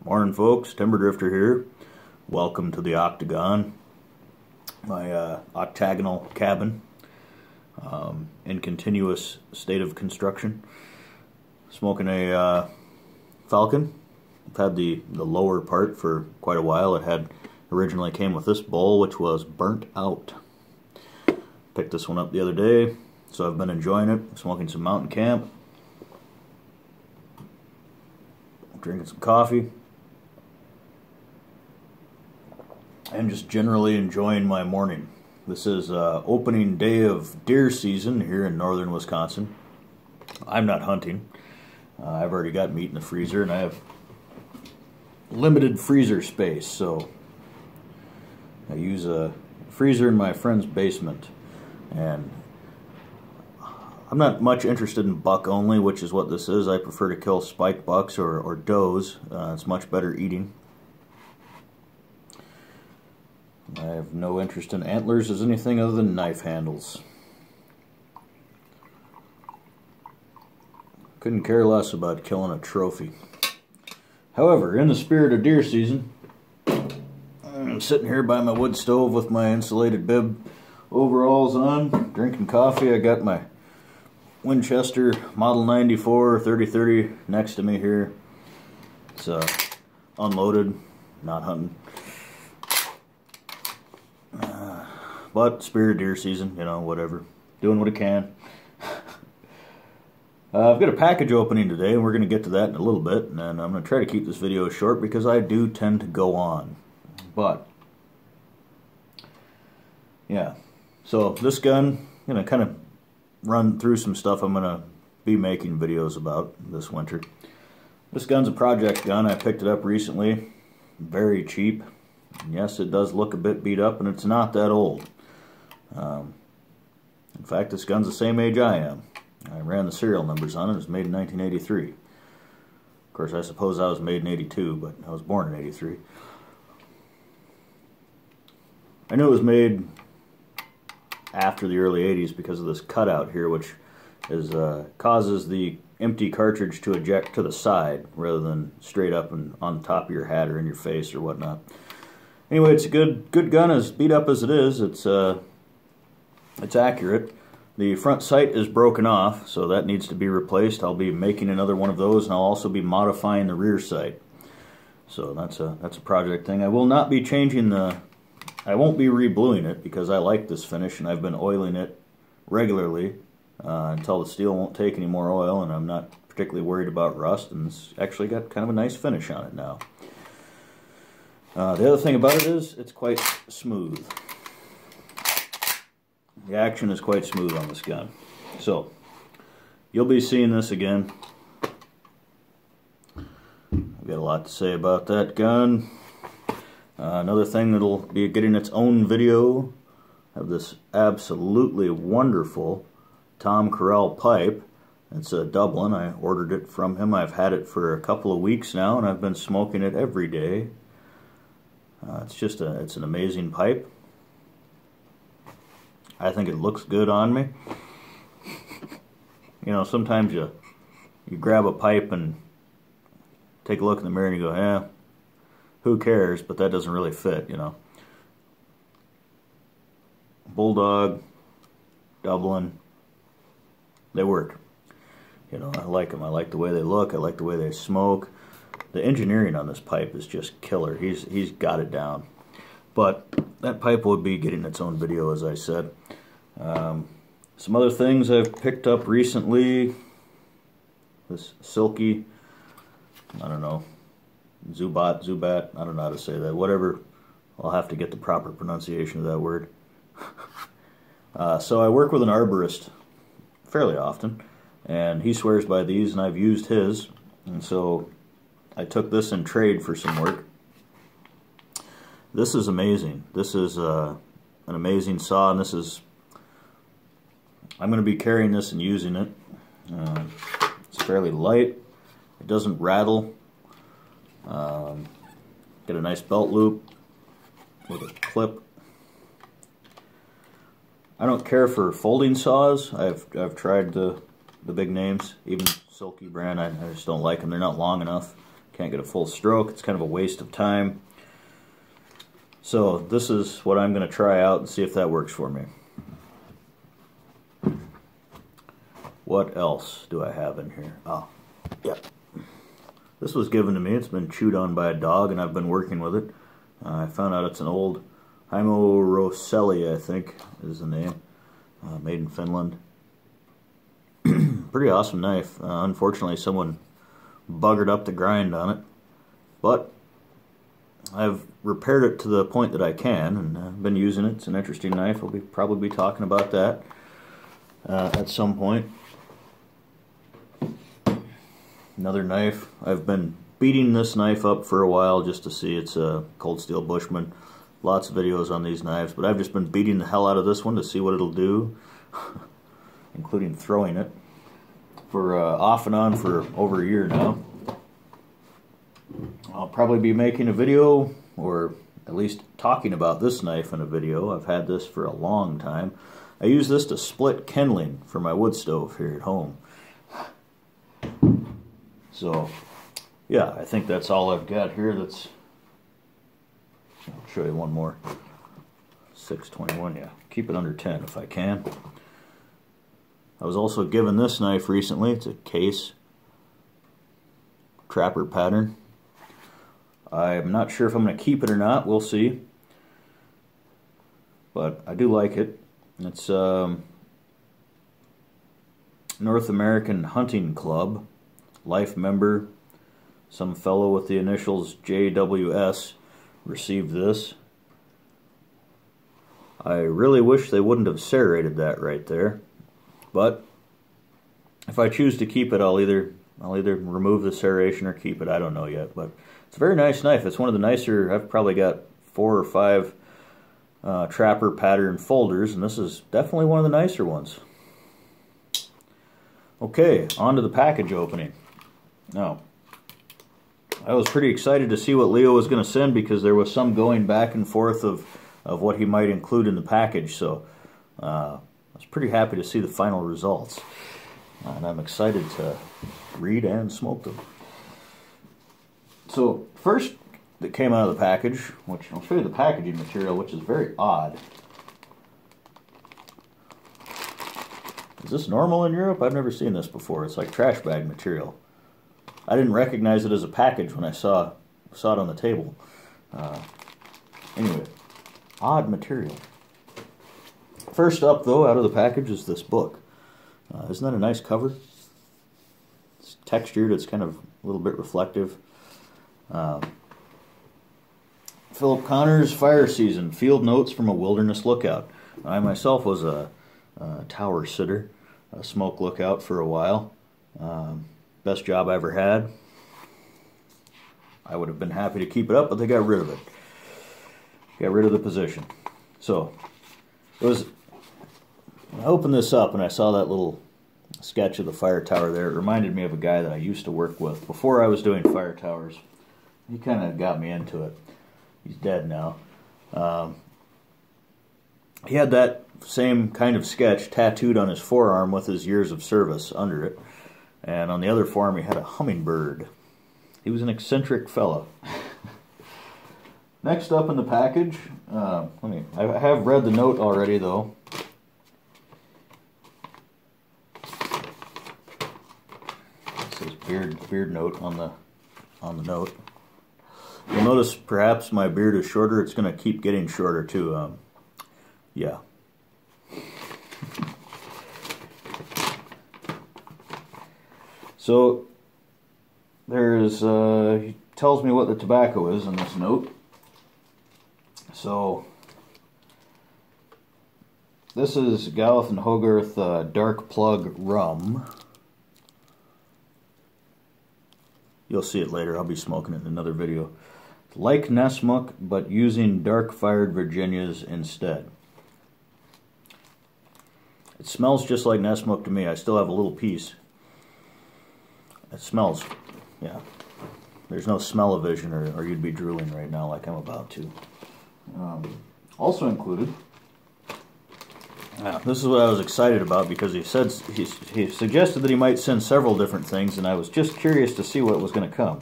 Morning folks, Timber Drifter here. Welcome to the Octagon, my octagonal cabin in continuous state of construction. Smoking a Falcon. I've had the lower part for quite a while. It originally came with this bowl, which was burnt out. Picked this one up the other day, so I've been enjoying it. Smoking some Mountain Camp, drinking some coffee, and just generally enjoying my morning. This is opening day of deer season here in northern Wisconsin. I'm not hunting. I've already got meat in the freezer, and I have limited freezer space, so I use a freezer in my friend's basement. And I'm not much interested in buck only, which is what this is. I prefer to kill spike bucks or does. It's much better eating. I have no interest in antlers as anything other than knife handles. Couldn't care less about killing a trophy. However, in the spirit of deer season, I'm sitting here by my wood stove with my insulated bib overalls on, drinking coffee. I got my Winchester Model 94 3030 next to me here. It's unloaded, not hunting. But spirit of deer season, you know, whatever. Doing what I can. I've got a package opening today, and we're going to get to that in a little bit. And I'm going to try to keep this video short because I do tend to go on. But, yeah. So this gun, I'm going to kind of run through some stuff I'm going to be making videos about this winter. This gun's a project gun. I picked it up recently. Very cheap. And yes, it does look a bit beat up, and it's not that old. In fact, this gun's the same age I am. I ran the serial numbers on it. It was made in 1983. Of course, I suppose I was made in 82, but I was born in 83. I knew it was made after the early 80s because of this cutout here, which causes the empty cartridge to eject to the side rather than straight up and on top of your hat or in your face or whatnot. Anyway, it's a good gun, as beat up as it is. It's accurate. The front sight is broken off, so that needs to be replaced. I'll be making another one of those, and I'll also be modifying the rear sight. So that's a project thing. I will not be changing I won't be rebluing it because I like this finish, and I've been oiling it regularly until the steel won't take any more oil, and I'm not particularly worried about rust, and it's actually got kind of a nice finish on it now. The other thing about it is it's quite smooth. The action is quite smooth on this gun. So, you'll be seeing this again. I've got a lot to say about that gun. Another thing that'll be getting its own video, I have this absolutely wonderful Tom Corral pipe. It's a Dublin. I ordered it from him. I've had it for a couple of weeks now, and I've been smoking it every day. It's an amazing pipe. I think it looks good on me. You know, sometimes you grab a pipe and take a look in the mirror and you go, eh, who cares, but that doesn't really fit, you know. Bulldog, Dublin, they work. You know, I like them. I like the way they look. I like the way they smoke. The engineering on this pipe is just killer. He's got it down. But that pipe will be getting its own video, as I said. Some other things I've picked up recently. This Silky, I don't know, Zubat, I don't know how to say that. Whatever, I'll have to get the proper pronunciation of that word. So I work with an arborist fairly often, and he swears by these, and I've used his. And so I took this in trade for some work. This is amazing. This is an amazing saw, and I'm going to be carrying this and using it. It's fairly light. It doesn't rattle. Got a nice belt loop with a clip. I don't care for folding saws. I've tried the big names, even Silky brand. I just don't like them. They're not long enough. can't get a full stroke. It's kind of a waste of time. So this is what I'm going to try out and see if that works for me. What else do I have in here? Oh, yeah. This was given to me. It's been chewed on by a dog, and I've been working with it. I found out it's an old Himo Rosselli, I think is the name, made in Finland. Pretty awesome knife. Unfortunately, someone buggered up the grind on it, but I've repaired it to the point that I can, and I've been using it. It's an interesting knife. We'll probably be talking about that at some point. Another knife. I've been beating this knife up for a while just to see. It's a Cold Steel Bushman. Lots of videos on these knives, but I've just been beating the hell out of this one to see what it'll do, including throwing it for off and on for over a year now. I'll probably be making a video, or at least talking about this knife in a video. I've had this for a long time. I use this to split kindling for my wood stove here at home. So, yeah, I think that's all I've got here. I'll show you one more. 621, yeah. Keep it under 10 if I can. I was also given this knife recently. It's a Case Trapper pattern. I'm not sure if I'm going to keep it or not. We'll see. But I do like it. It's North American Hunting Club. Life member. Some fellow with the initials JWS received this. I really wish they wouldn't have serrated that right there. But if I choose to keep it, I'll either remove the serration or keep it. I don't know yet, but it's a very nice knife. It's one of the nicer. I've probably got 4 or 5 Trapper pattern folders, and this is definitely one of the nicer ones. Okay, on to the package opening. Now, I was pretty excited to see what Leo was going to send because there was some going back and forth of what he might include in the package. So I was pretty happy to see the final results. And I'm excited to read and smoke them. So first that came out of the package, which I'll show you the packaging material, which is very odd. Is this normal in Europe? I've never seen this before. It's like trash bag material. I didn't recognize it as a package when I saw it on the table. Anyway, odd material. First up, though, out of the package is this book. Isn't that a nice cover? It's textured. It's kind of a little bit reflective. Philip Connor's Fire Season, Field Notes from a Wilderness Lookout. I myself was a tower sitter, a smoke lookout for a while. Best job I ever had. I would have been happy to keep it up, but they got rid of it. Got rid of the position. So, when I opened this up and I saw that little sketch of the fire tower there, it reminded me of a guy that I used to work with before I was doing fire towers. He kind of got me into it. He's dead now. He had that same kind of sketch tattooed on his forearm with his years of service under it. And on the other forearm he had a hummingbird. He was an eccentric fellow. Next up in the package, I have read the note already though. It says beard note on the note. You'll notice perhaps my beard is shorter. It's going to keep getting shorter too. Yeah. So there's he tells me what the tobacco is in this note. So this is Gawith and Hogarth Dark Plug Rum. You'll see it later. I'll be smoking it in another video. Like Nessmuk, but using dark-fired Virginias instead. It smells just like Nessmuk to me. I still have a little piece. It smells, yeah. There's no smell-o-vision, or you'd be drooling right now like I'm about to. Also included, this is what I was excited about because he suggested that he might send several different things, and I was just curious to see what was going to come.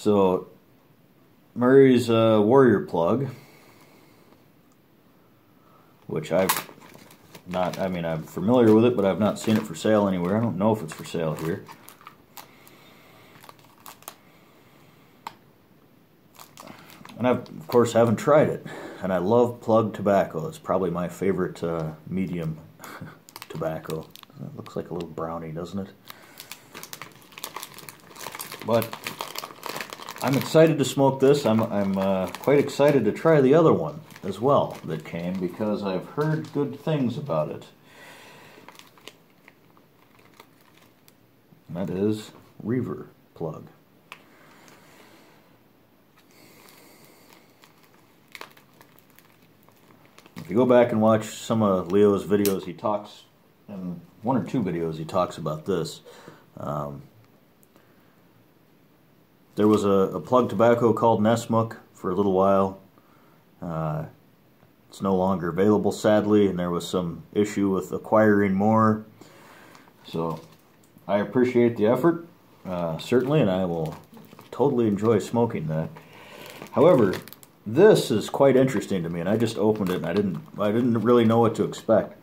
So, Murray's Warrior plug, which I'm familiar with it, but I've not seen it for sale anywhere. I don't know if it's for sale here. And I, of course, haven't tried it. And I love plug tobacco. It's probably my favorite medium tobacco. It looks like a little brownie, doesn't it? But I'm excited to smoke this. I'm quite excited to try the other one as well that came, because I've heard good things about it. And that is Reaver plug. If you go back and watch some of Leo's videos, he talks, in one or two videos he talks about this. There was a plug tobacco called Nessmuk for a little while. It's no longer available, sadly, and there was some issue with acquiring more. So I appreciate the effort, certainly, and I will totally enjoy smoking that. However, this is quite interesting to me, and I just opened it and I didn't really know what to expect.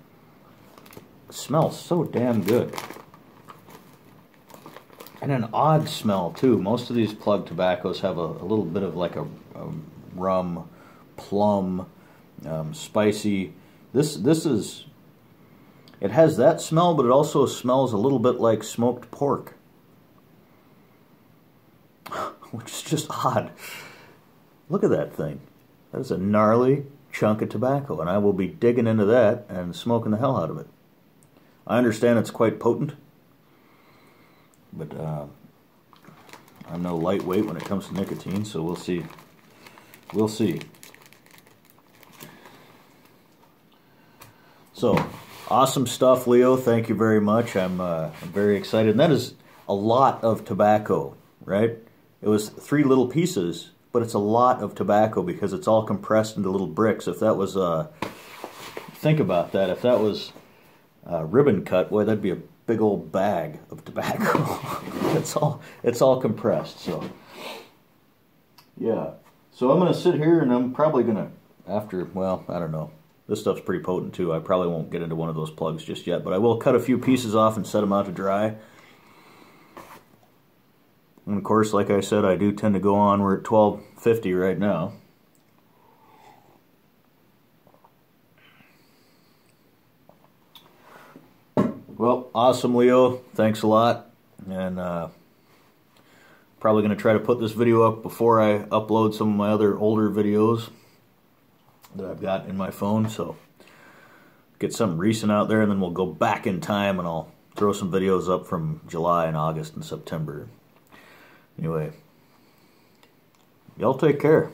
It smells so damn good. And an odd smell too. Most of these plug tobaccos have a little bit of like a rum, plum, spicy. This is, it has that smell, but it also smells a little bit like smoked pork, which is just odd. Look at that thing. That is a gnarly chunk of tobacco, and I will be digging into that and smoking the hell out of it. I understand it's quite potent, but I'm no lightweight when it comes to nicotine, so we'll see. We'll see. So, awesome stuff, Leo. Thank you very much. I'm very excited. And that is a lot of tobacco, right? It was 3 little pieces, but it's a lot of tobacco because it's all compressed into little bricks. If that was, think about that. If that was ribbon cut, boy, that'd be a big old bag of tobacco. it's all compressed. So yeah, so I'm gonna sit here and I'm probably gonna, well, I don't know, this stuff's pretty potent too. I probably won't get into one of those plugs just yet, but I will cut a few pieces off and set them out to dry. And of course, like I said, I do tend to go on. We're at 1250 right now. Well, awesome, Leo. Thanks a lot. And probably going to try to put this video up before I upload some of my other older videos that I've got in my phone. So get something recent out there, and then we'll go back in time and I'll throw some videos up from July and August and September. Anyway, y'all take care.